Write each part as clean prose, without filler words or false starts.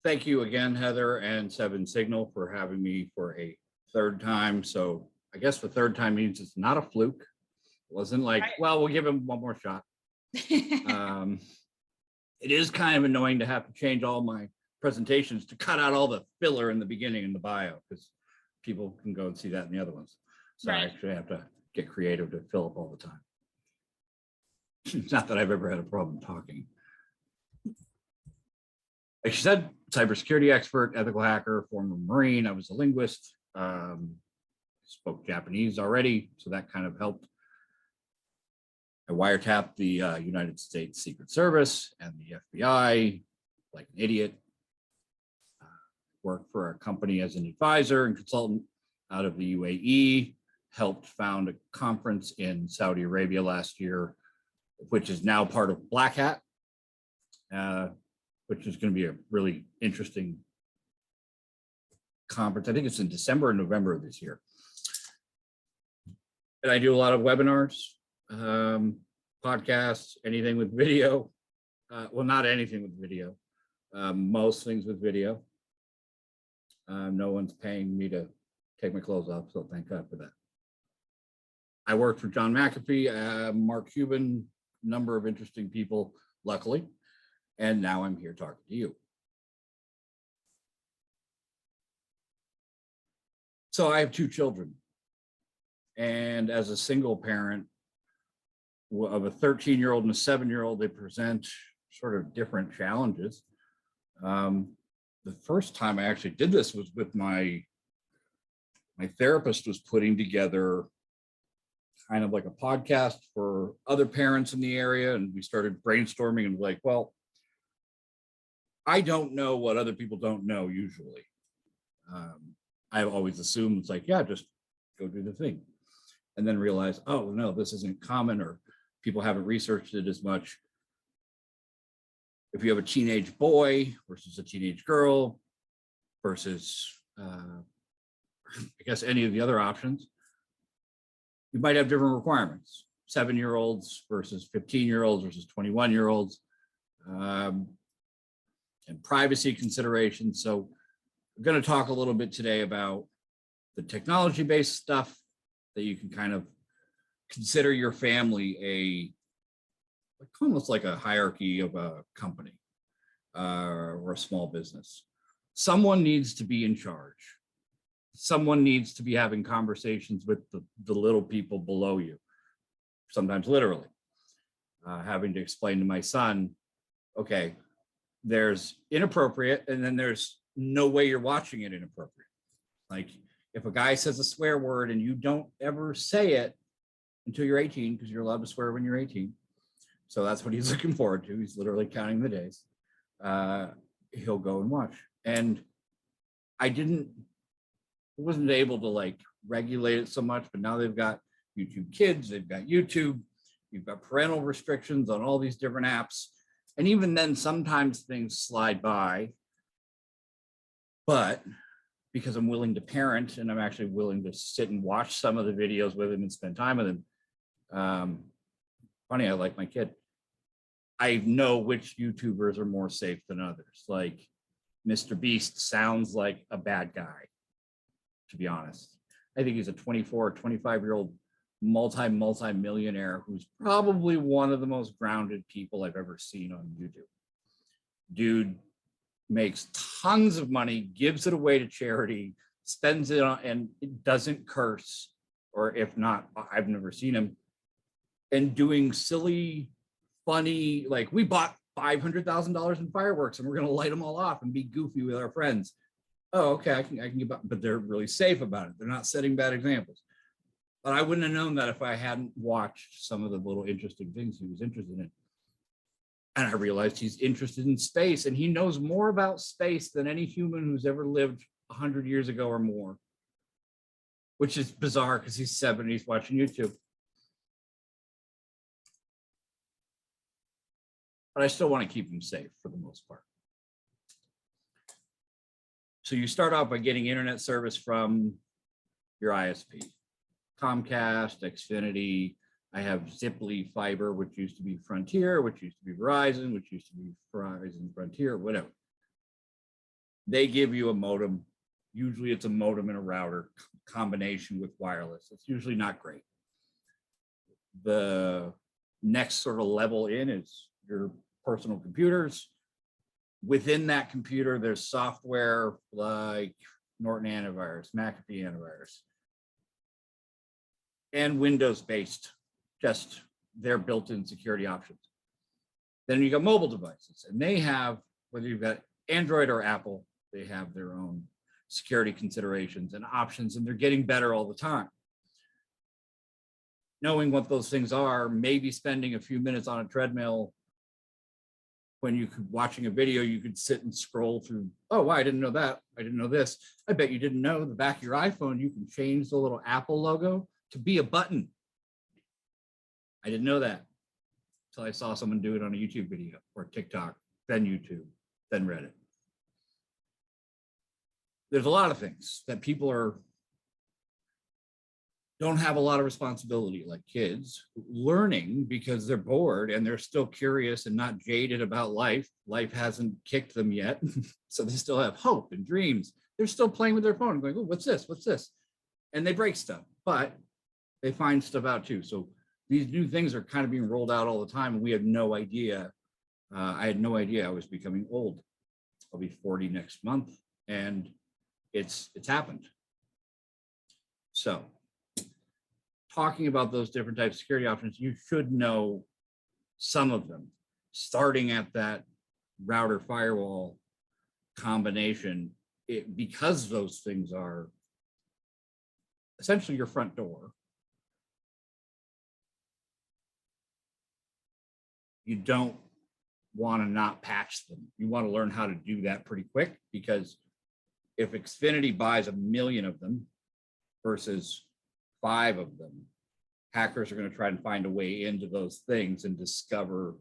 thank you again, Heather and Seven Signal, for having me for a third time. So I guess the third time means it's not a fluke. It wasn't like, well, we'll give him one more shot. It is kind of annoying to have to change all my presentations to cut out all the filler in the beginning in the bio, because people can go and see that in the other ones. So I actually have to get creative to fill up all the time. It's not that I've ever had a problem talking. Like she said, cybersecurity expert, ethical hacker, former Marine. I was a linguist, spoke Japanese already, so that kind of helped. I wiretapped the United States Secret Service and the FBI like an idiot. Worked for a company as an advisor and consultant out of the UAE, helped found a conference in Saudi Arabia last year, which is now part of Black Hat, which is going to be a really interesting conference. I think it's in December and November of this year. And I do a lot of webinars, podcasts, anything with video. Well, not anything with video, most things with video. No one's paying me to take my clothes off, so thank God for that. I worked for John McAfee, Mark Cuban, number of interesting people, luckily. And now I'm here talking to you. So I have two children. And as a single parent of a 13-year-old and a 7-year-old, they present sort of different challenges. The first time I actually did this was with my therapist was putting together kind of like a podcast for other parents in the area. And we started brainstorming and like, well, I don't know what other people don't know usually. I've always assumed it's like, yeah, just go do the thing. And then realize, oh, no, this isn't common, or people haven't researched it as much. If you have a teenage boy versus a teenage girl versus, I guess, any of the other options, you might have different requirements. 7-year-olds versus 15-year-olds versus 21-year-olds, and privacy considerations. So we're going to talk a little bit today about the technology-based stuff that you can kind of consider your family almost like a hierarchy of a company or a small business. Someone needs to be in charge. Someone needs to be having conversations with the little people below you, sometimes literally. Having to explain to my son, okay, there's inappropriate, and then there's no way you're watching it inappropriate. Like if a guy says a swear word and you don't ever say it until you're 18, because you're allowed to swear when you're 18. So that's what he's looking forward to. He's literally counting the days. He'll go and watch. And I wasn't able to like regulate it so much, but now they've got YouTube Kids, they've got YouTube, you've got parental restrictions on all these different apps. And even then, sometimes things slide by. But because I'm willing to parent and I'm actually willing to sit and watch some of the videos with him and spend time with him. Funny, I like my kid. I know which YouTubers are more safe than others. Like Mr. Beast sounds like a bad guy, to be honest. I think he's a 24 or 25-year-old multi-millionaire who's probably one of the most grounded people I've ever seen on YouTube. Dude makes tons of money, gives it away to charity, spends it on, and it doesn't curse, or if not, I've never seen him. And doing silly, funny, like we bought $500,000 in fireworks and we're going to light them all off and be goofy with our friends. Oh, okay, I can get by, but they're really safe about it. They're not setting bad examples. But I wouldn't have known that if I hadn't watched some of the little interesting things he was interested in. And I realized he's interested in space, and he knows more about space than any human who's ever lived 100 years ago or more, which is bizarre because he's 7 and he's watching YouTube. But I still want to keep him safe for the most part. So you start off by getting internet service from your ISP. Comcast, Xfinity. I have Ziply Fiber, which used to be Frontier, which used to be Verizon, which used to be Verizon Frontier, whatever. They give you a modem. Usually it's a modem and a router combination with wireless. It's usually not great. The next sort of level in is your personal computers. Within that computer, there's software like Norton Antivirus, McAfee Antivirus, and Windows-based, just their built-in security options. Then you got mobile devices, and they have, whether you've got Android or Apple, they have their own security considerations and options, and they're getting better all the time. Knowing what those things are, maybe spending a few minutes on a treadmill when you could watching a video, you could sit and scroll through, oh, wow, I didn't know that. I didn't know this. I bet you didn't know the back of your iPhone, you can change the little Apple logo to be a button. I didn't know that until I saw someone do it on a YouTube video or TikTok, then YouTube, then Reddit. There's a lot of things that people don't have a lot of responsibility, like kids learning because they're bored and they're still curious and not jaded about life. Life hasn't kicked them yet. So they still have hope and dreams. They're still playing with their phone going, oh, what's this? What's this? And they break stuff, but they find stuff out too. So these new things are kind of being rolled out all the time. And we had no idea. I had no idea I was becoming old. I'll be 40 next month, and it's happened. So talking about those different types of security options, you should know some of them, starting at that router firewall combination, because those things are essentially your front door. You don't want to not patch them. You want to learn how to do that pretty quick, because if Xfinity buys 1 million of them versus 5 of them, hackers are going to try and find a way into those things and discover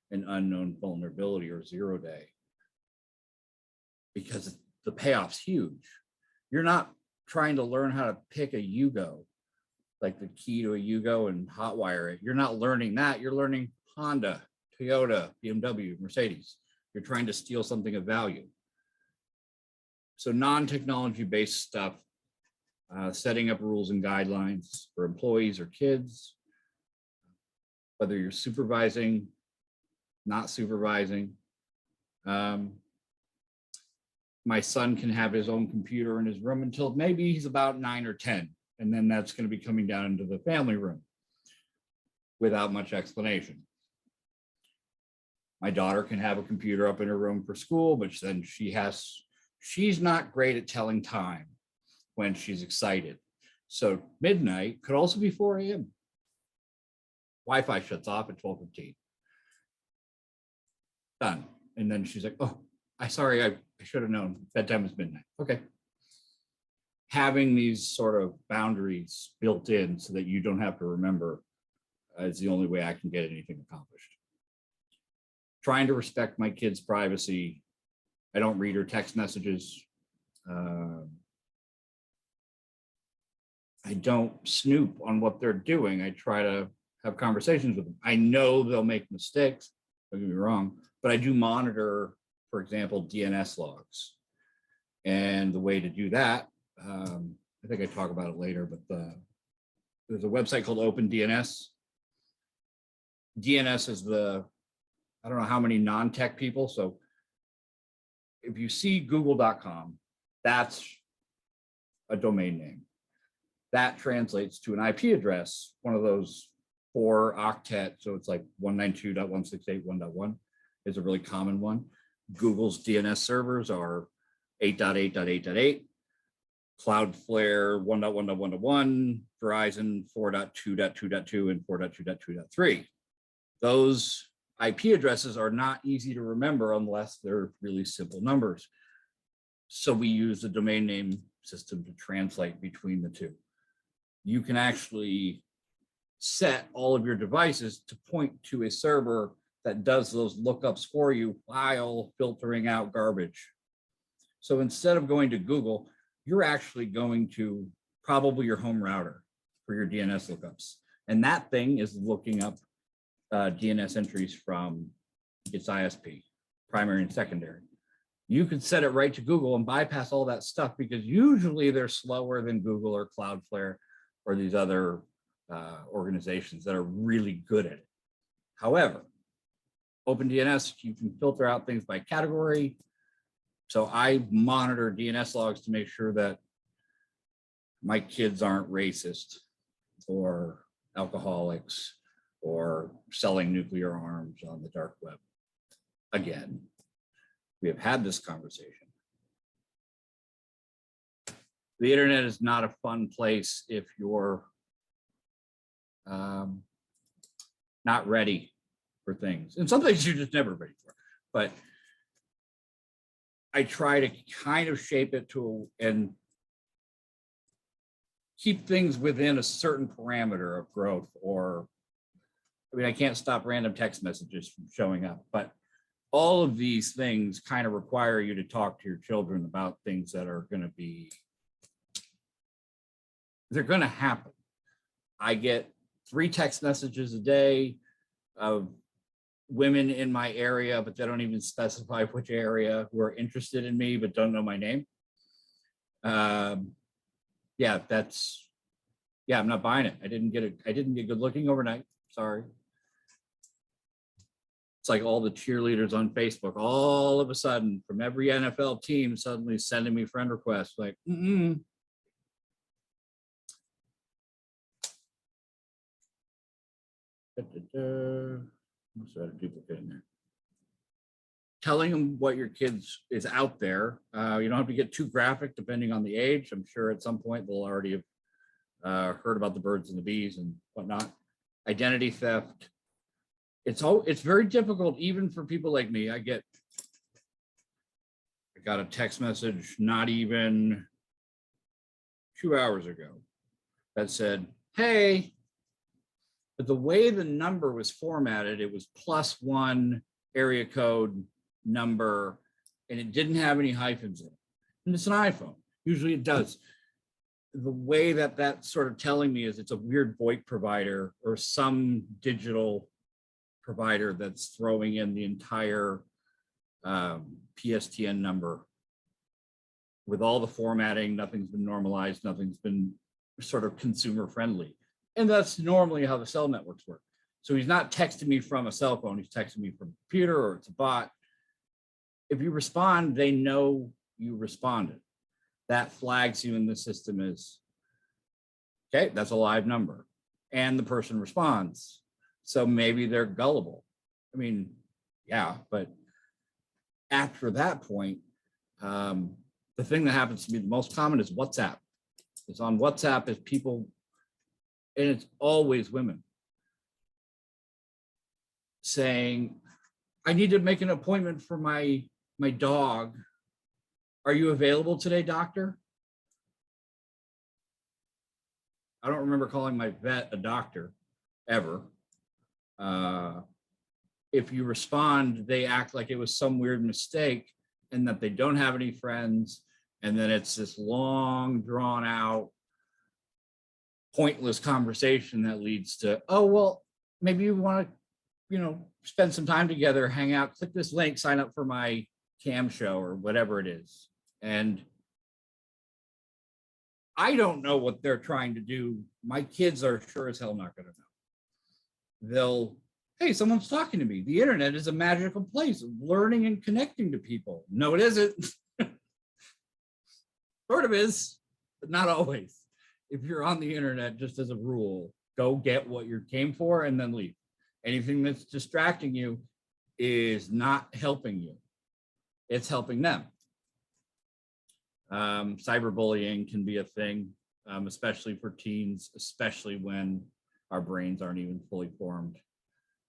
an unknown vulnerability or 0-day, because the payoff's huge. You're not trying to learn how to pick a Yugo, like the key to a Yugo and hotwire it. You're not learning that. You're learning Honda, Toyota, BMW, Mercedes. You're trying to steal something of value. So non-technology based stuff, setting up rules and guidelines for employees or kids, whether you're supervising, not supervising. My son can have his own computer in his room until maybe he's about 9 or 10. And then that's going to be coming down into the family room without much explanation. My daughter can have a computer up in her room for school, but then she's not great at telling time when she's excited. So midnight could also be 4 a.m. Wi-Fi shuts off at 12:15. Done. And then she's like, oh, I should have known bedtime was midnight. Okay. Having these sort of boundaries built in so that you don't have to remember is the only way I can get anything accomplished. Trying to respect my kids' privacy. I don't read her text messages. I don't snoop on what they're doing. I try to have conversations with them. I know they'll make mistakes, don't get me wrong, but I do monitor, for example, DNS logs. And the way to do that, I think I talk about it later, but there's a website called OpenDNS. DNS is I don't know how many non-tech people. So if you see google.com, that's a domain name. That translates to an IP address, one of those 4 octet. So it's like 192.168.1.1 is a really common one. Google's DNS servers are 8.8.8.8, Cloudflare 1.1.1.1, Verizon 4.2.2.2 and 4.2.2.3. Those IP addresses are not easy to remember unless they're really simple numbers. So we use the domain name system to translate between the two. You can actually set all of your devices to point to a server that does those lookups for you while filtering out garbage. So instead of going to Google, you're actually going to probably your home router for your DNS lookups. And that thing is looking up DNS entries from its ISP, primary and secondary. You could set it right to Google and bypass all that stuff, because usually they're slower than Google or Cloudflare or these other organizations that are really good at it. However, OpenDNS, you can filter out things by category. So I monitor DNS logs to make sure that my kids aren't racist or alcoholics or selling nuclear arms on the dark web. Again, we have had this conversation. The internet is not a fun place if you're not ready for things. And some things you're just never ready for. But I try to kind of shape it to and keep things within a certain parameter of growth. Or, I mean, I can't stop random text messages from showing up, but all of these things kind of require you to talk to your children about things that are going to be, they're going to happen. I get 3 text messages a day of women in my area, but they don't even specify which area, who are interested in me but don't know my name. Yeah, I'm not buying it. I didn't get good looking overnight. Sorry. It's like all the cheerleaders on Facebook, all of a sudden from every NFL team suddenly sending me friend requests, like, So I had a duplicate in there. Telling them what your kids is out there. You don't have to get too graphic depending on the age. I'm sure at some point they'll already have heard about the birds and the bees and whatnot. Identity theft. It's very difficult even for people like me. I got a text message not even 2 hours ago that said, hey, but the way the number was formatted, it was +1 area code number, and it didn't have any hyphens in it. And it's an iPhone. Usually it does. The way that that's sort of telling me is it's a weird VoIP provider or some digital provider that's throwing in the entire PSTN number with all the formatting. Nothing's been normalized. Nothing's been sort of consumer friendly. And that's normally how the cell networks work. So he's not texting me from a cell phone. He's texting me from a computer, or it's a bot. If you respond, they know you responded. That flags you in the system as, okay, that's a live number. And the person responds. So maybe they're gullible. I mean, yeah, but after that point, the thing that happens to me the most common is WhatsApp. It's on WhatsApp is people, and it's always women, saying, I need to make an appointment for my dog. Are you available today, doctor? I don't remember calling my vet a doctor ever. If you respond, they act like it was some weird mistake and that they don't have any friends. And then it's this long, drawn out, pointless conversation that leads to, oh, well, maybe you want to, spend some time together, hang out, click this link, sign up for my cam show or whatever it is. And I don't know what they're trying to do. My kids are sure as hell not going to know. Hey, someone's talking to me. The internet is a magical place of learning and connecting to people. No, it isn't. Sort of is, but not always. If you're on the internet, just as a rule, go get what you came for and then leave. Anything that's distracting you is not helping you. It's helping them. Cyberbullying can be a thing, especially for teens, especially when our brains aren't even fully formed.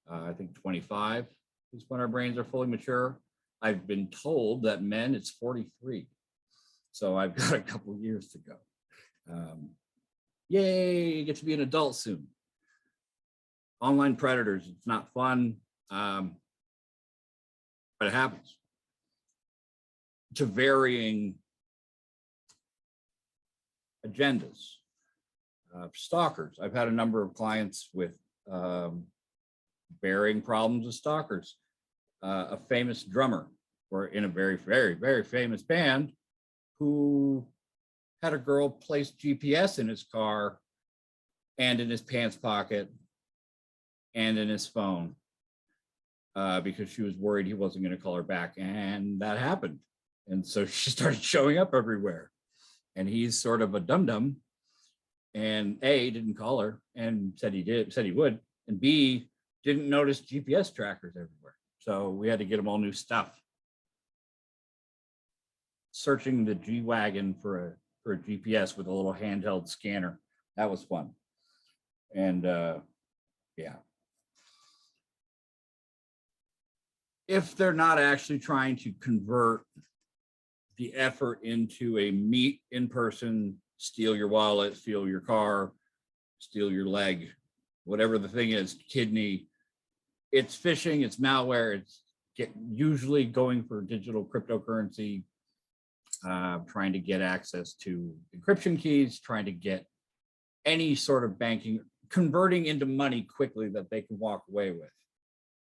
I think 25 is when our brains are fully mature. I've been told that men, it's 43. So I've got a couple of years to go. Yay, get to be an adult soon. Online predators, it's not fun, but it happens. To varying agendas. Stalkers, I've had a number of clients with varying problems with stalkers. A famous drummer were in a very, very, very famous band who had a girl place GPS in his car and in his pants pocket and in his phone because she was worried he wasn't going to call her back. And that happened. And so she started showing up everywhere. And he's sort of a dum-dum. And A, didn't call her and said he would. And B, didn't notice GPS trackers everywhere. So we had to get him all new stuff. Searching the G-Wagon for a GPS with a little handheld scanner. That was fun. And yeah. If they're not actually trying to convert the effort into a meet in person, steal your wallet, steal your car, steal your leg, whatever the thing is, kidney, it's phishing, it's malware, it's usually going for digital cryptocurrency, trying to get access to encryption keys, trying to get any sort of banking, converting into money quickly that they can walk away with.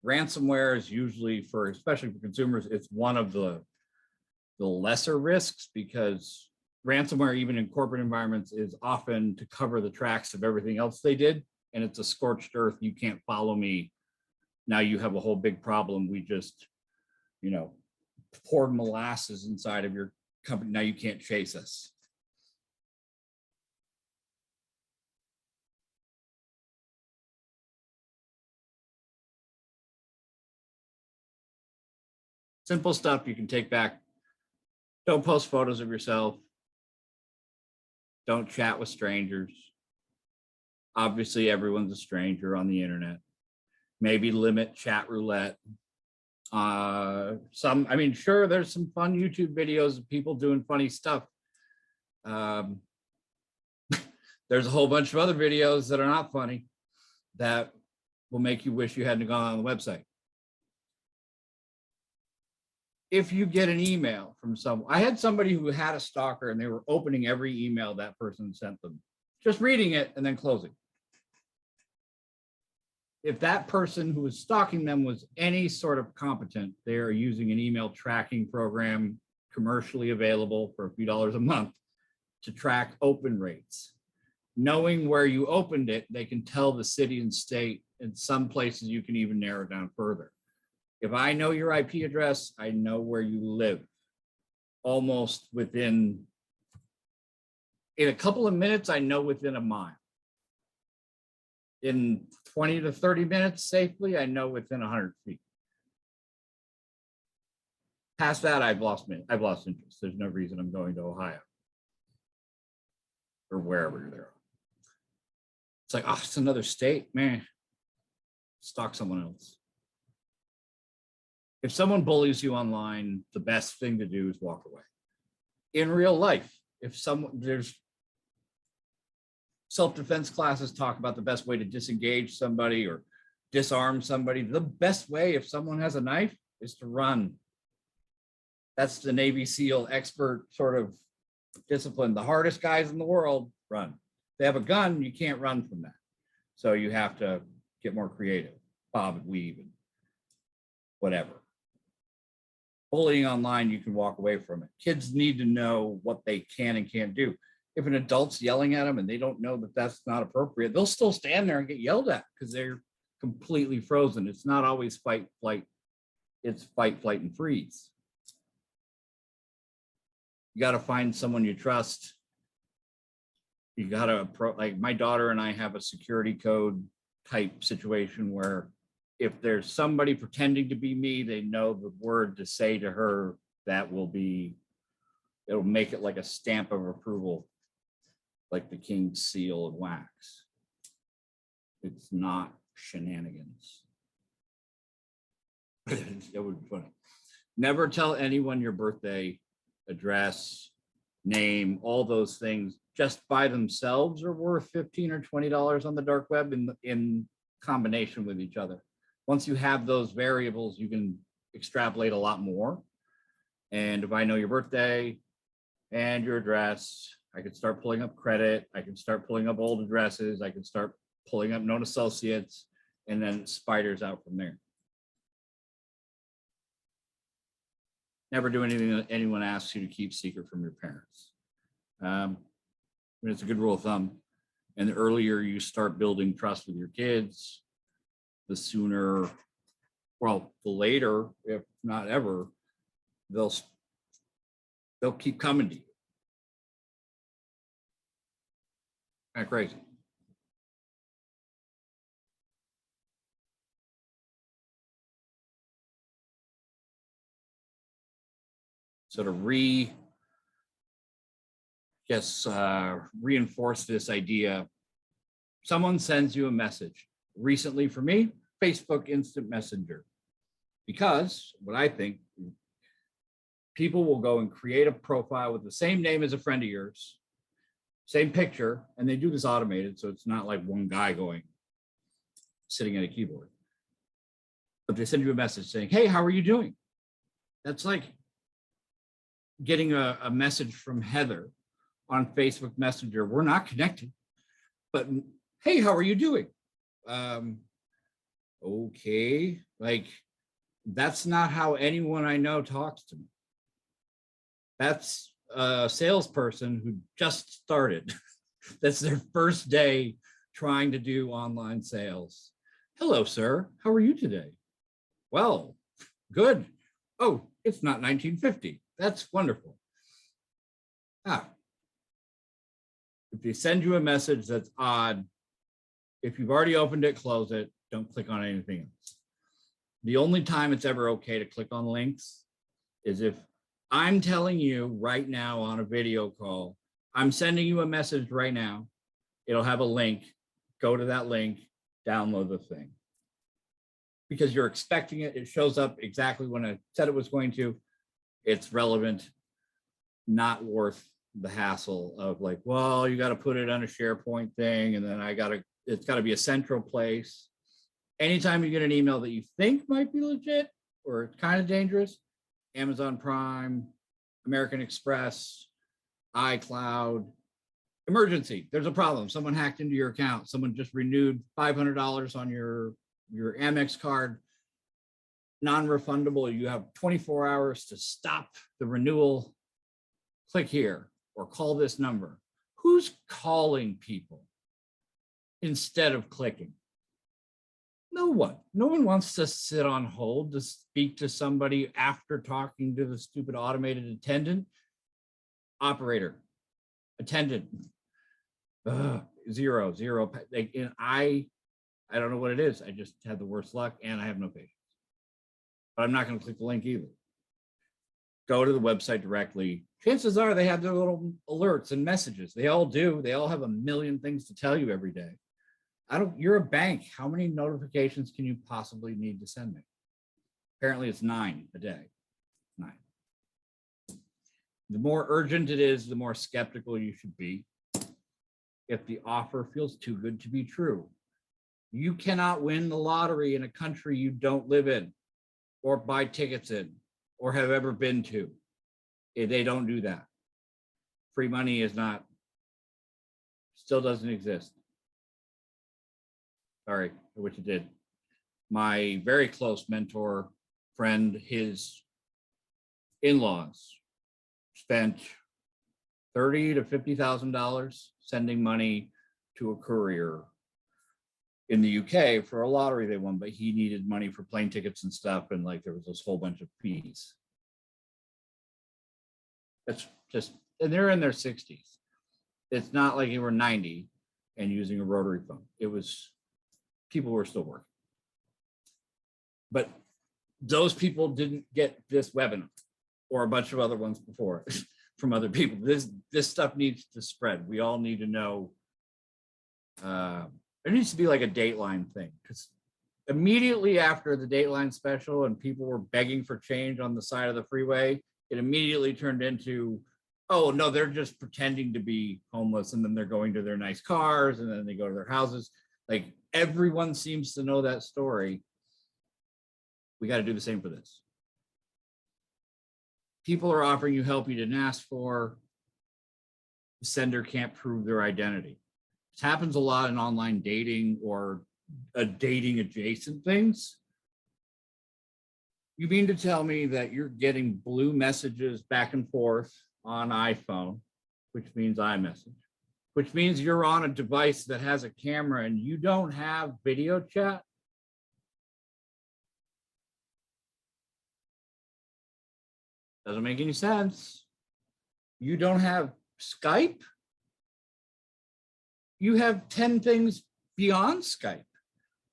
Ransomware is usually especially for consumers, it's one of the lesser risks because ransomware, even in corporate environments, is often to cover the tracks of everything else they did. And it's a scorched earth. You can't follow me. Now you have a whole big problem. We just, poured molasses inside of your company. Now you can't chase us. Simple stuff you can take back. Don't post photos of yourself. Don't chat with strangers. Obviously, everyone's a stranger on the internet. Maybe limit chat roulette. Sure, there's some fun YouTube videos of people doing funny stuff. There's a whole bunch of other videos that are not funny that will make you wish you hadn't gone on the website. If you get an email from someone, I had somebody who had a stalker and they were opening every email that person sent them, just reading it and then closing. If that person who was stalking them was any sort of competent, they are using an email tracking program commercially available for a few dollars a month to track open rates. Knowing where you opened it, they can tell the city and state. In some places, you can even narrow it down further. If I know your IP address, I know where you live. Almost in a couple of minutes, I know within a mile. In 20 to 30 minutes safely, I know within 100 feet. Past that, I've lost interest. There's no reason I'm going to Ohio or wherever they're. It's like, it's another state, man. Stalk someone else. If someone bullies you online, the best thing to do is walk away. In real life, there's self-defense classes talk about the best way to disengage somebody or disarm somebody. The best way, if someone has a knife, is to run. That's the Navy SEAL expert sort of discipline. The hardest guys in the world run. If they have a gun, you can't run from that. So you have to get more creative, bob and weave and whatever. Bullying online, you can walk away from it. Kids need to know what they can and can't do. If an adult's yelling at them and they don't know that that's not appropriate, they'll still stand there and get yelled at because they're completely frozen. It's not always fight, flight. It's fight, flight, and freeze. You got to find someone you trust. You got to, like my daughter and I have a security code type situation where if there's somebody pretending to be me, they know the word to say to her it'll make it like a stamp of approval, like the king's seal of wax. It's not shenanigans. It would be funny. Never tell anyone your birthday, address, name, all those things just by themselves are worth $15 or $20 on the dark web in combination with each other. Once you have those variables, you can extrapolate a lot more. And if I know your birthday and your address, I can start pulling up credit. I can start pulling up old addresses. I can start pulling up known associates, and then it spiders out from there. Never do anything that anyone asks you to keep secret from your parents. It's a good rule of thumb. And the earlier you start building trust with your kids, the sooner, well, the later, if not ever, they'll keep coming to you. Kind of crazy. So to reinforce this idea, someone sends you a message. Recently for me, Facebook Instant Messenger. Because what I think, people will go and create a profile with the same name as a friend of yours, same picture, and they do this automated, so it's not like one guy sitting at a keyboard. But they send you a message saying, hey, how are you doing? That's like getting a message from Heather on Facebook Messenger. We're not connected, but hey, how are you doing? Okay, like that's not how anyone I know talks to me. That's a salesperson who just started. That's their first day trying to do online sales. Hello, sir. How are you today? Well, good. Oh, it's not 1950. That's wonderful. If they send you a message that's odd, if you've already opened it, close it. Don't click on anything else. The only time it's ever okay to click on links is if I'm telling you right now on a video call, I'm sending you a message right now. It'll have a link. Go to that link, download the thing. Because you're expecting it. It shows up exactly when I said it was going to. It's relevant, not worth the hassle of like, well, you got to put it on a SharePoint thing, and then it's got to be a central place. Anytime you get an email that you think might be legit or kind of dangerous, Amazon Prime, American Express, iCloud, emergency. There's a problem. Someone hacked into your account. Someone just renewed $500 on your Amex card. Non-refundable. You have 24 hours to stop the renewal. Click here or call this number. Who's calling people instead of clicking? No one. No one wants to sit on hold to speak to somebody after talking to the stupid automated attendant. Operator, attendant, zero. Like, and I don't know what it is. I just had the worst luck and I have no patience. But I'm not going to click the link either. Go to the website directly. Chances are they have their little alerts and messages. They all do. They all have a million things to tell you every day. You're a bank. How many notifications can you possibly need to send me? Apparently it's 9 a day. 9. The more urgent it is, the more skeptical you should be. If the offer feels too good to be true, you cannot win the lottery in a country you don't live in or buy tickets in or have ever been to. They don't do that. Free money still doesn't exist. Sorry, I wish it did. My very close mentor, friend, his in-laws spent $30,000 to $50,000 sending money to a courier in the UK for a lottery they won, but he needed money for plane tickets and stuff, and like there was this whole bunch of fees. That's just, and they're in their 60s. It's not like they were 90 and using a rotary phone. It was, people were still working. But those people didn't get this webinar or a bunch of other ones before from other people. This stuff needs to spread. We all need to know. There needs to be like a Dateline thing, because immediately after the Dateline special and people were begging for change on the side of the freeway, it immediately turned into, oh no, they're just pretending to be homeless and then they're going to their nice cars and then they go to their houses. Like everyone seems to know that story. We got to do the same for this. People are offering you help you didn't ask for. The sender can't prove their identity. This happens a lot in online dating or dating adjacent things. You mean to tell me that you're getting blue messages back and forth on iPhone, which means iMessage, which means you're on a device that has a camera and you don't have video chat? Doesn't make any sense. You don't have Skype? You have 10 things beyond Skype.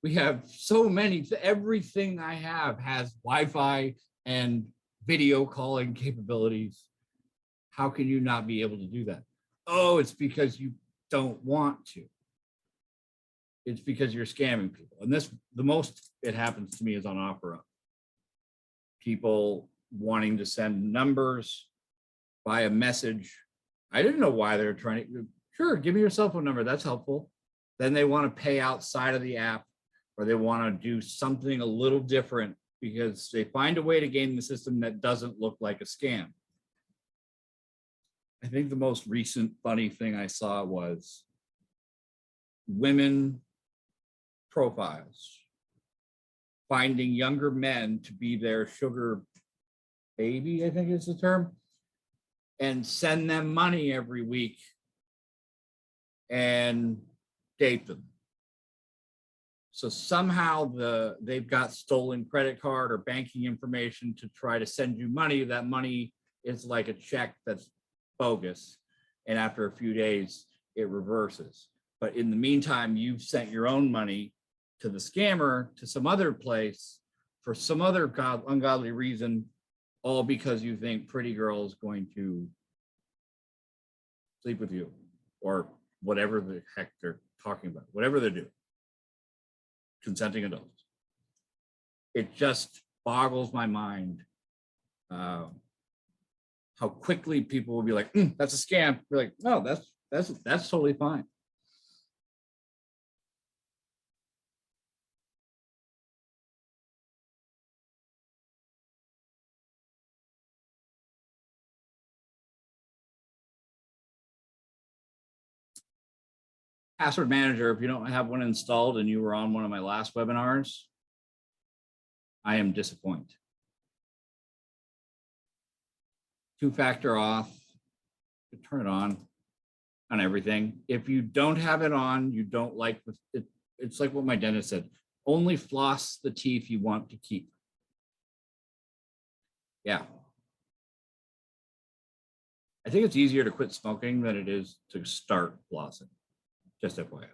We have so many, everything I have has Wi-Fi and video calling capabilities. How can you not be able to do that? Oh, it's because you don't want to. It's because you're scamming people. And this, the most it happens to me is on OfferUp. People wanting to send numbers via message. I didn't know why they're trying to, sure, give me your cell phone number, that's helpful. Then they want to pay outside of the app, or they want to do something a little different because they find a way to game the system that doesn't look like a scam. I think the most recent funny thing I saw was women profiles finding younger men to be their sugar baby, I think is the term, and send them money every week and date them. So somehow they've got stolen credit card or banking information to try to send you money. That money is like a check that's bogus. And after a few days, it reverses. But in the meantime, you've sent your own money to the scammer to some other place for some other ungodly reason, all because you think pretty girl is going to sleep with you or whatever the heck they're talking about, whatever they're doing. Consenting adults. It just boggles my mind how quickly people will be like, that's a scam. We're like, no, that's totally fine. Password manager, if you don't have one installed and you were on one of my last webinars, I am disappointed. Two-factor auth, you turn it on everything. If you don't have it on, you don't like it. It's like what my dentist said, only floss the teeth you want to keep. Yeah. I think it's easier to quit smoking than it is to start flossing. Just FYI.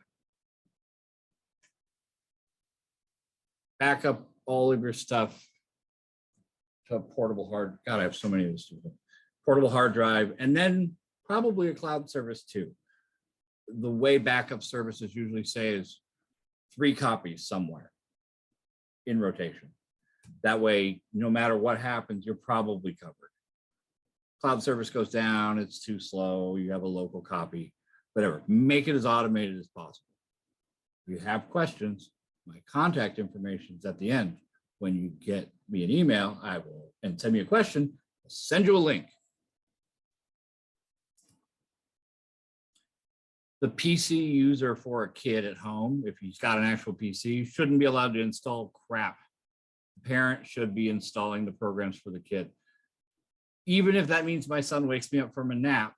Back up all of your stuff to a portable hard. God, I have so many of this. Portable hard drive, and then probably a cloud service too. The way backup services usually say is 3 copies somewhere in rotation. That way, no matter what happens, you're probably covered. Cloud service goes down, it's too slow, you have a local copy. Whatever, make it as automated as possible. If you have questions, my contact information is at the end. When you get me an email, I will, and send me a question, I'll send you a link. The PC user for a kid at home, if he's got an actual PC, shouldn't be allowed to install crap. The parent should be installing the programs for the kid. Even if that means my son wakes me up from a nap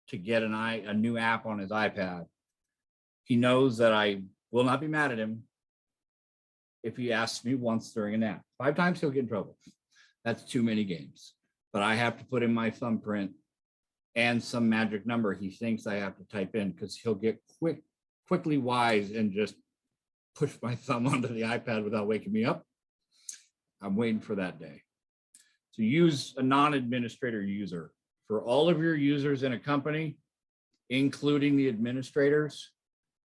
to get a new app on his iPad. He knows that I will not be mad at him if he asks me once during a nap. 5 times, he'll get in trouble. That's too many games. But I have to put in my thumbprint and some magic number he thinks I have to type in, because he'll get quickly wise and just push my thumb onto the iPad without waking me up. I'm waiting for that day. So use a non-administrator user. For all of your users in a company, including the administrators,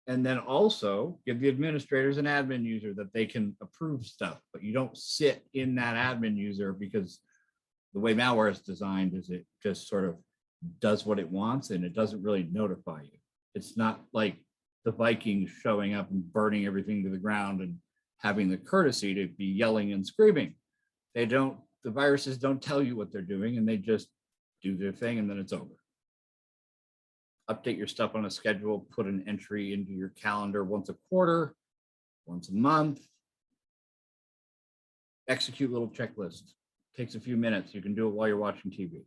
and then also give the administrators an admin user that they can approve stuff, but you don't sit in that admin user, because the way malware is designed is it just sort of does what it wants and it doesn't really notify you. It's not like the Vikings showing up and burning everything to the ground and having the courtesy to be yelling and screaming. The viruses don't tell you what they're doing, and they just do their thing and then it's over. Update your stuff on a schedule, put an entry into your calendar once a quarter, once a month. Execute little checklist. Takes a few minutes. You can do it while you're watching TV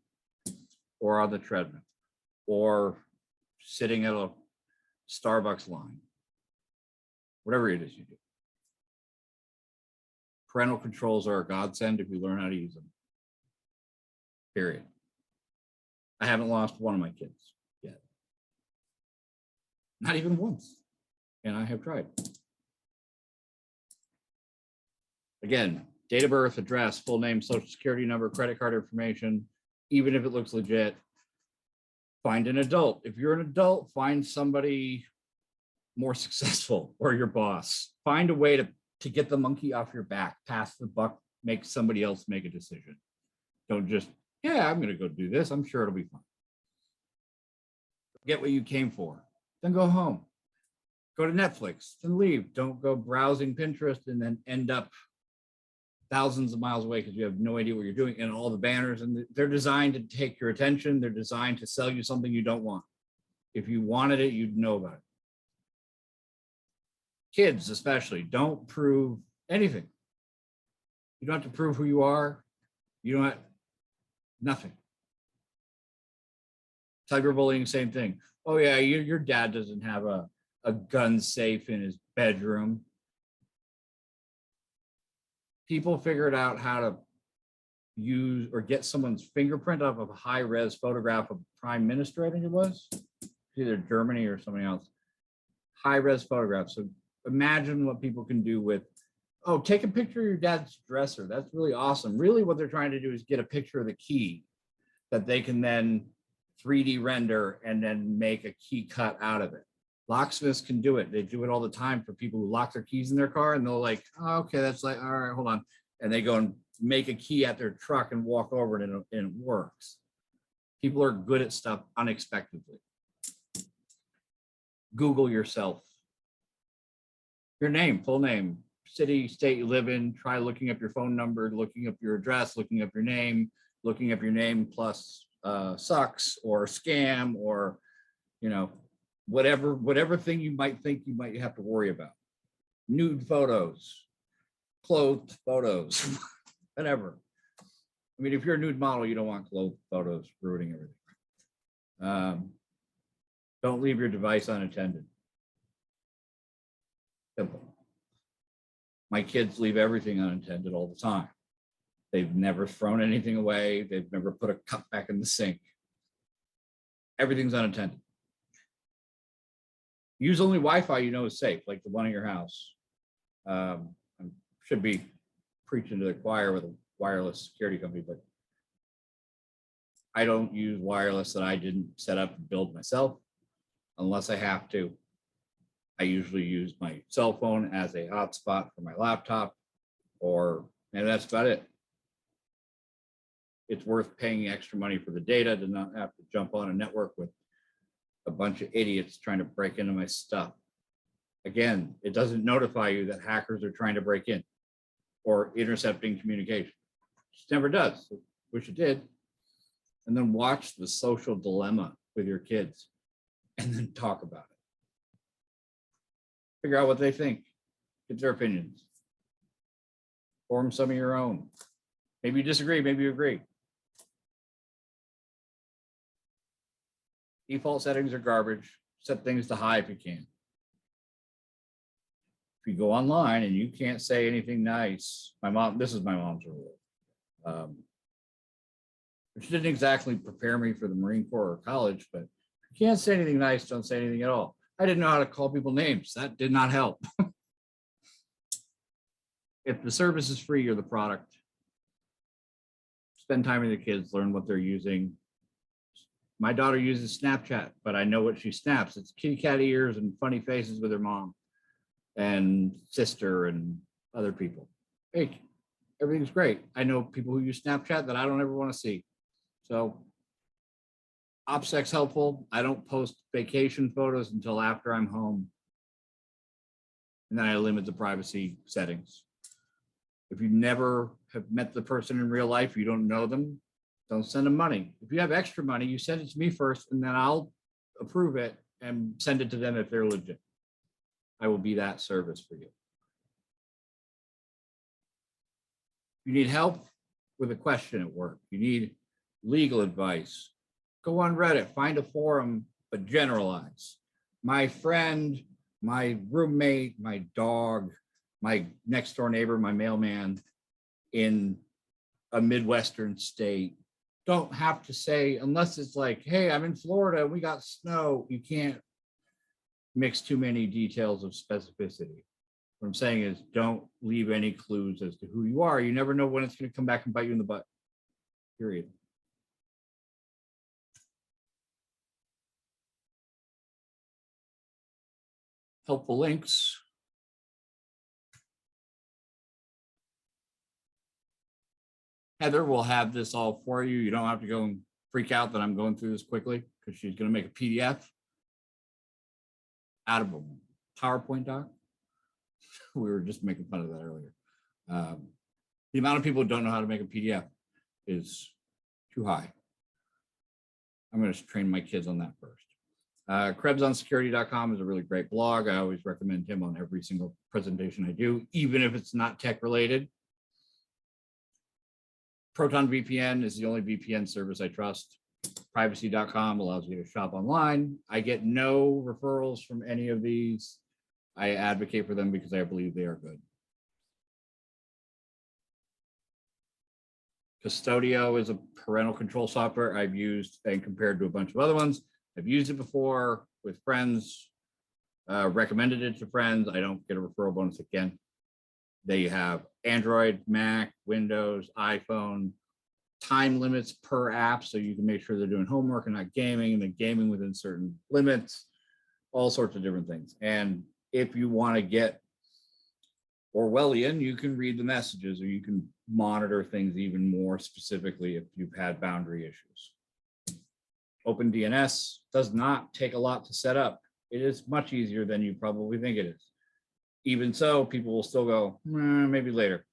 or on the treadmill or sitting at a Starbucks line, whatever it is you do. Parental controls are a godsend if you learn how to use them. Period. I haven't lost one of my kids yet. Not even once. And I have tried. Again, date of birth, address, full name, social security number, credit card information, even if it looks legit. Find an adult. If you're an adult, find somebody more successful or your boss. Find a way to get the monkey off your back, pass the buck, make somebody else make a decision. Don't just, yeah, I'm going to go do this. I'm sure it'll be fun. Get what you came for, then go home. Go to Netflix, then leave. Don't go browsing Pinterest and then end up thousands of miles away because you have no idea what you're doing, and all the banners, and they're designed to take your attention. They're designed to sell you something you don't want. If you wanted it, you'd know about it. Kids especially, don't prove anything. You don't have to prove who you are. You don't have nothing. Cyberbullying, same thing. Oh yeah, your dad doesn't have a gun safe in his bedroom. People figured out how to use or get someone's fingerprint off of a high-res photograph of prime minister, I think it was, either Germany or something else. High-res photographs. So imagine what people can do with, oh, take a picture of your dad's dresser. That's really awesome. Really what they're trying to do is get a picture of the key that they can then 3D render and then make a key cut out of it. Locksmiths can do it. They do it all the time for people who lock their keys in their car, and they'll like, oh, okay, that's like, all right, hold on. And they go and make a key at their truck and walk over it, and it works. People are good at stuff unexpectedly. Google yourself. Your name, full name, city, state you live in. Try looking up your phone number, looking up your address, looking up your name plus sucks or scam or, you know, whatever thing you might think you might have to worry about. Nude photos, clothed photos, whatever. I mean, if you're a nude model, you don't want clothed photos ruining everything. Don't leave your device unattended. Simple. My kids leave everything unattended all the time. They've never thrown anything away. They've never put a cup back in the sink. Everything's unattended. Use only Wi-Fi you know is safe, like the one in your house. I should be preaching to the choir with a wireless security company, but I don't use wireless that I didn't set up and build myself unless I have to. I usually use my cell phone as a hotspot for my laptop, and that's about it. It's worth paying extra money for the data to not have to jump on a network with a bunch of idiots trying to break into my stuff. Again, it doesn't notify you that hackers are trying to break in or intercepting communication. It just never does. Wish it did. And then watch The Social Dilemma with your kids and then talk about it. Figure out what they think. Get their opinions. Form some of your own. Maybe you disagree, maybe you agree. Default settings are garbage. Set things to high if you can. If you go online and you can't say anything nice, this is my mom's rule. Which didn't exactly prepare me for the Marine Corps or college, but if you can't say anything nice, don't say anything at all. I didn't know how to call people names. That did not help. If the service is free, you're the product. Spend time with your kids, learn what they're using. My daughter uses Snapchat, but I know what she snaps. It's kitty cat ears and funny faces with her mom and sister and other people. Hey, everything's great. I know people who use Snapchat that I don't ever want to see. So OPSEC's helpful. I don't post vacation photos until after I'm home. And then I limit the privacy settings. If you never have met the person in real life, you don't know them, don't send them money. If you have extra money, you send it to me first, and then I'll approve it and send it to them if they're legit. I will be that service for you. You need help with a question at work. You need legal advice. Go on Reddit, find a forum, but generalize. My friend, my roommate, my dog, my next door neighbor, my mailman in a Midwestern state don't have to say, unless it's like, hey, I'm in Florida, we got snow. You can't mix too many details of specificity. What I'm saying is don't leave any clues as to who you are. You never know when it's going to come back and bite you in the butt, period. Helpful links. Heather will have this all for you. You don't have to go and freak out that I'm going through this quickly because she's going to make a PDF out of a PowerPoint doc. We were just making fun of that earlier. The amount of people who don't know how to make a PDF is too high. I'm going to train my kids on that first. KrebsOnSecurity.com is a really great blog. I always recommend him on every single presentation I do, even if it's not tech related. Proton VPN is the only VPN service I trust. Privacy.com allows you to shop online. I get no referrals from any of these. I advocate for them because I believe they are good. Custodio is a parental control software I've used and compared to a bunch of other ones. I've used it before with friends, recommended it to friends. I don't get a referral bonus again. They have Android, Mac, Windows, iPhone, time limits per app, so you can make sure they're doing homework and not gaming, and then gaming within certain limits, all sorts of different things. And if you want to get Orwellian, you can read the messages, or you can monitor things even more specifically if you've had boundary issues. OpenDNS does not take a lot to set up. It is much easier than you probably think it is. Even so, people will still go, maybe later.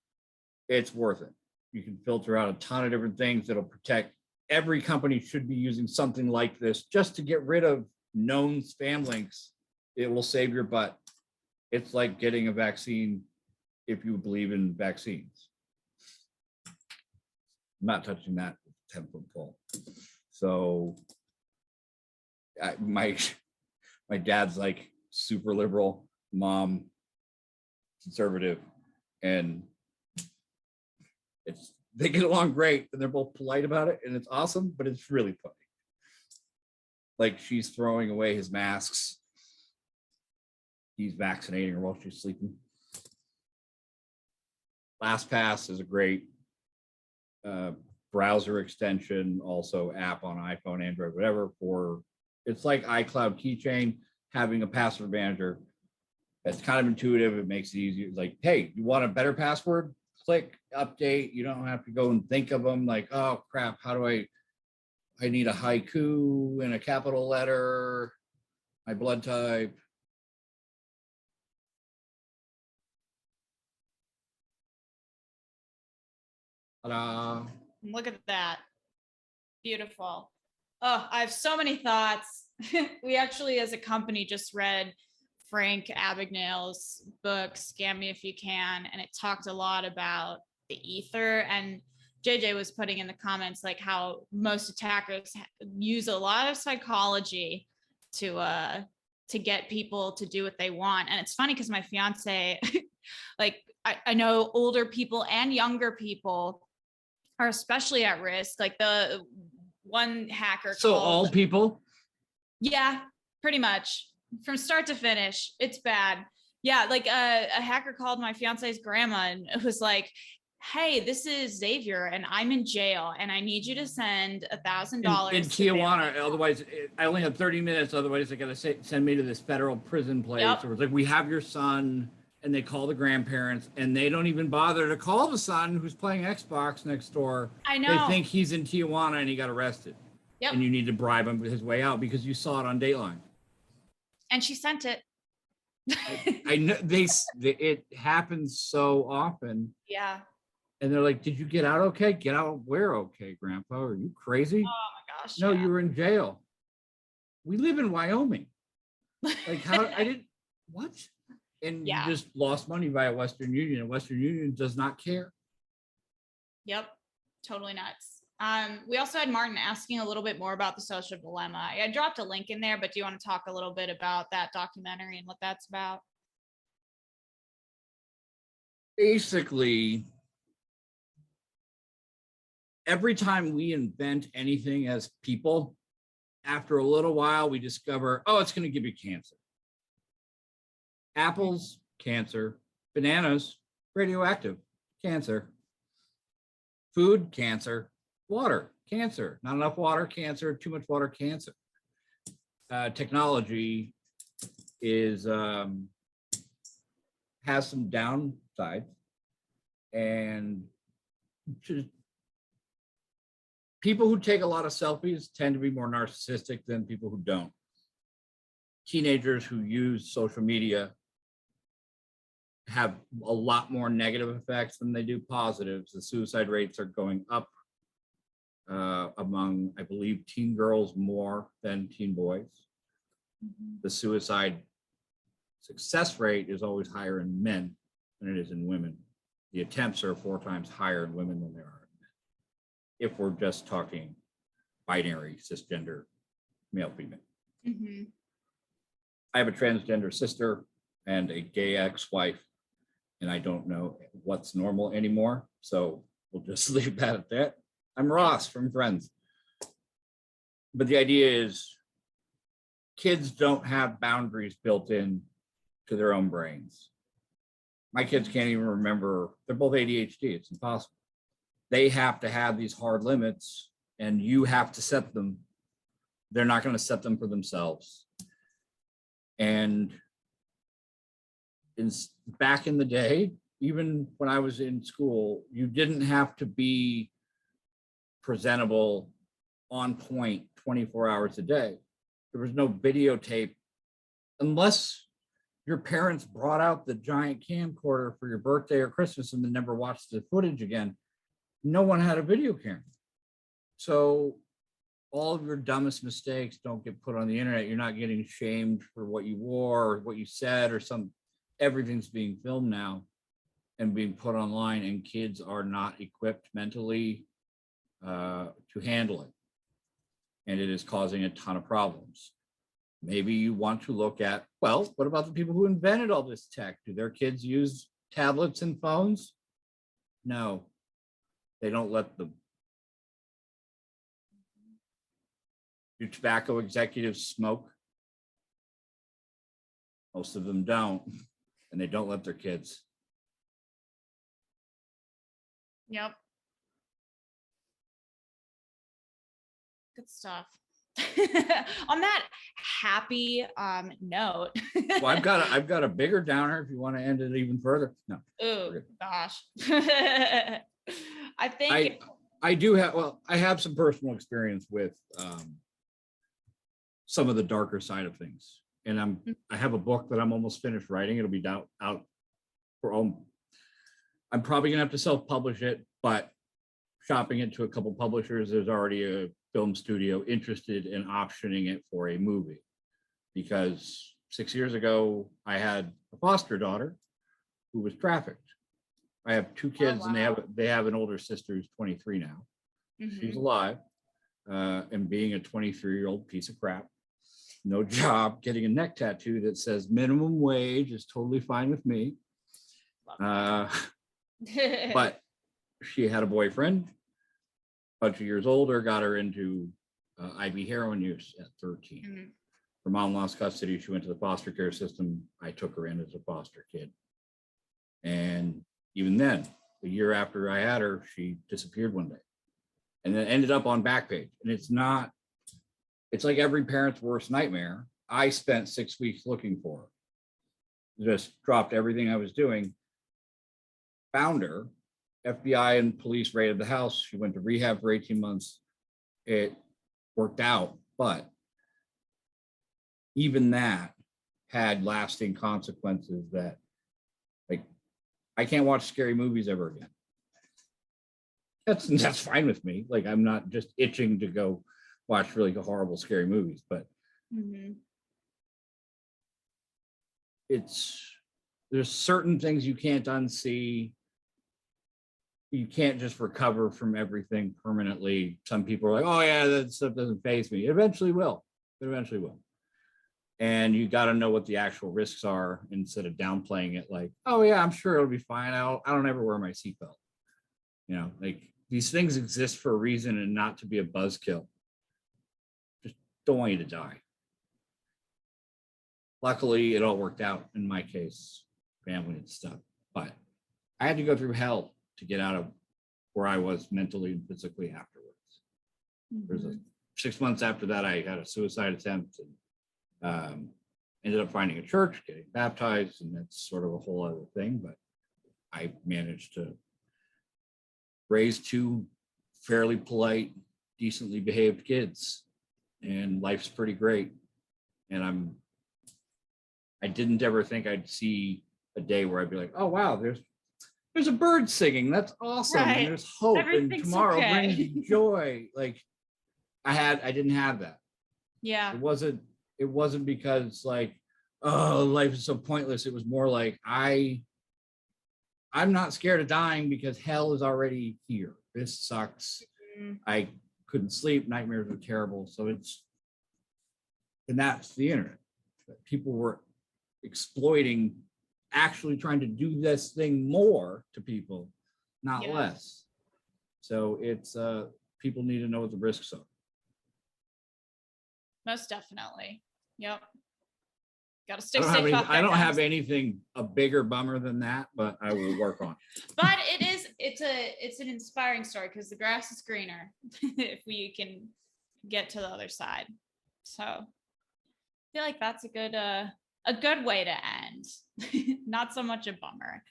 It's worth it. You can filter out a ton of different things that'll protect. Every company should be using something like this just to get rid of known spam links. It will save your butt. It's like getting a vaccine if you believe in vaccines. I'm not touching that 10-foot pole. So my dad's like super liberal, mom conservative, and they get along great, and they're both polite about it, and it's awesome, but it's really funny. Like, she's throwing away his masks. He's vaccinating her while she's sleeping. LastPass is a great browser extension, also app on iPhone, Android, whatever. It's like iCloud Keychain, having a password manager. It's kind of intuitive. It makes it easier. It's like, hey, you want a better password? Click update. You don't have to go and think of them like, oh crap, how do I need a haiku and a capital letter, my blood type. Ta-da. Look at that. Beautiful. Oh, I have so many thoughts. We actually, as a company, just read Frank Abagnale's book, Scam Me If You Can, and it talked a lot about the ether. And JJ was putting in the comments like how most attackers use a lot of psychology to get people to do what they want. And it's funny because my fiance, like I know older people and younger people are especially at risk. Like the one hacker. So all people? Yeah, pretty much. From start to finish, it's bad. Yeah, like a hacker called my fiance's grandma and it was like, hey, this is Xavier and I'm in jail and I need you to send $1,000 in Tijuana. Otherwise, I only have 30 minutes. Otherwise, they got to send me to this federal prison place. Yep. Or it's like, we have your son, and they call the grandparents and they don't even bother to call the son who's playing Xbox next door. I know. They think he's in Tijuana and he got arrested. Yep. And you need to bribe him his way out because you saw it on Dateline. And she sent it. I know it happens so often. Yeah. And they're like, did you get out okay? Get out where okay, Grandpa? Are you crazy? Oh my gosh. No, yeah. you were in jail. We live in Wyoming. Like, how I didn't what? And you just lost money via Western Union, and Western Union does not care. Yep. Totally nuts. We also had Martin asking a little bit more about the social dilemma. I dropped a link in there, but do you want to talk a little bit about that documentary and what that's about? Basically, every time we invent anything as people, after a little while, we discover, oh, it's going to give you cancer. Apples, cancer. Bananas, radioactive, cancer. Food, cancer. Water, cancer. Not enough water, cancer. Too much water, cancer. Technology is has some downsides, and people who take a lot of selfies tend to be more narcissistic than people who don't. Teenagers who use social media have a lot more negative effects than they do positives. The suicide rates are going up among, I believe, teen girls more than teen boys. The suicide success rate is always higher in men than it is in women. The attempts are 4 times higher in women than they are in men. If we're just talking binary, cisgender, male, female. Mm-hmm. I have a transgender sister and a gay ex-wife, and I don't know what's normal anymore. So we'll just leave that at that. I'm Ross from Friends. But the idea is kids don't have boundaries built in to their own brains. My kids can't even remember, they're both ADHD, it's impossible. They have to have these hard limits and you have to set them. They're not going to set them for themselves. And back in the day, even when I was in school, you didn't have to be presentable, on point 24 hours a day. There was no videotape unless your parents brought out the giant camcorder for your birthday or Christmas and then never watched the footage again. No one had a video camera. So all of your dumbest mistakes don't get put on the internet. You're not getting shamed for what you wore or what you said or everything's being filmed now and being put online, and kids are not equipped mentally to handle it. And it is causing a ton of problems. Maybe you want to look at, well, what about the people who invented all this tech? Do their kids use tablets and phones? No, they don't let them. Do tobacco executives smoke? Most of them don't, and they don't let their kids. Yep. Good stuff. On that happy note. Well, I've got a bigger downer if you want to end it even further. No. Oh gosh. I think I do have, well, I have some personal experience with some of the darker side of things. And I have a book that I'm almost finished writing. It'll be out for all. I'm probably gonna have to self-publish it, but shopping it to a couple publishers, there's already a film studio interested in optioning it for a movie. Because 6 years ago, I had a foster daughter who was trafficked. I have 2 kids. Oh, wow. And they have an older sister who's 23 now. Mm-hmm. She's alive, and being a 23-year-old piece of crap, no job, getting a neck tattoo that says minimum wage is totally fine with me. But she had a boyfriend, a bunch of years older, got her into IV heroin use at 13. Mm-hmm. Her mom lost custody. She went to the foster care system. I took her in as a foster kid. And even then, a year after I had her, she disappeared one day and then ended up on Backpage. And it's like every parent's worst nightmare. I spent 6 weeks looking for her. Just dropped everything I was doing, found her. FBI and police raided the house. She went to rehab for 18 months. It worked out, but even that had lasting consequences that, like, I can't watch scary movies ever again. That's fine with me. Like, I'm not just itching to go watch really horrible scary movies, but mm-hmm. There's certain things you can't unsee. you can't just recover from everything permanently. Some people are like, oh yeah, that stuff doesn't faze me. It eventually will. It eventually will. And you got to know what the actual risks are instead of downplaying it like, oh yeah, I'm sure it'll be fine. I don't ever wear my seatbelt. You know, like these things exist for a reason and not to be a buzzkill. Just don't want you to die. Luckily, it all worked out in my case, family and stuff. But I had to go through hell to get out of where I was mentally and physically afterwards. There's a 6 months after that, I had a suicide attempt and ended up finding a church, getting baptized, and that's sort of a whole other thing. But I managed to raise two fairly polite, decently behaved kids, and life's pretty great. And I didn't ever think I'd see a day where I'd be like, oh wow, there's a bird singing. That's awesome. Right. And there's hope. Everything's and tomorrow okay. brings you joy. Like I didn't have that. Yeah. It wasn't because like, oh, life is so pointless. It was more like I'm not scared of dying because hell is already here. This sucks. Mhm. I couldn't sleep. Nightmares were terrible. And that's the internet. People were exploiting, actually trying to do this thing more to people, not Yeah. less. So it's people need to know what the risks are. Most definitely. Yep. Got to I stay don't, have, safe any, out there, I don't have guys. anything a bigger bummer than that, but I will work on it. But it's an inspiring story because the grass is greener if we can get to the other side. So I feel like that's a good way to end. Not so much a bummer.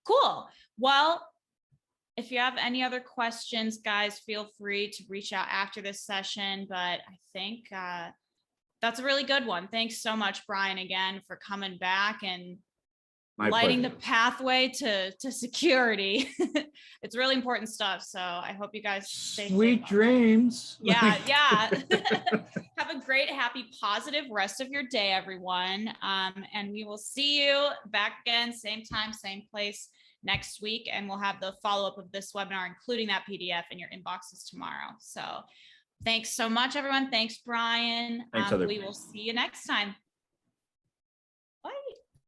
Cool. Well, if you have any other questions, guys, feel free to reach out after this session. But I think that's a really good one. Thanks so much, Bryan, again, for coming back and My lighting pleasure. the pathway to security. It's really important stuff. So I hope you guys stay Sweet safe. dreams. Yeah. Have a great, happy, positive rest of your day, everyone. And we will see you back again, same time, same place next week. And we'll have the follow-up of this webinar, including that PDF in your inboxes tomorrow. So thanks so much, everyone. Thanks, Bryan. Thanks, We will see you next time.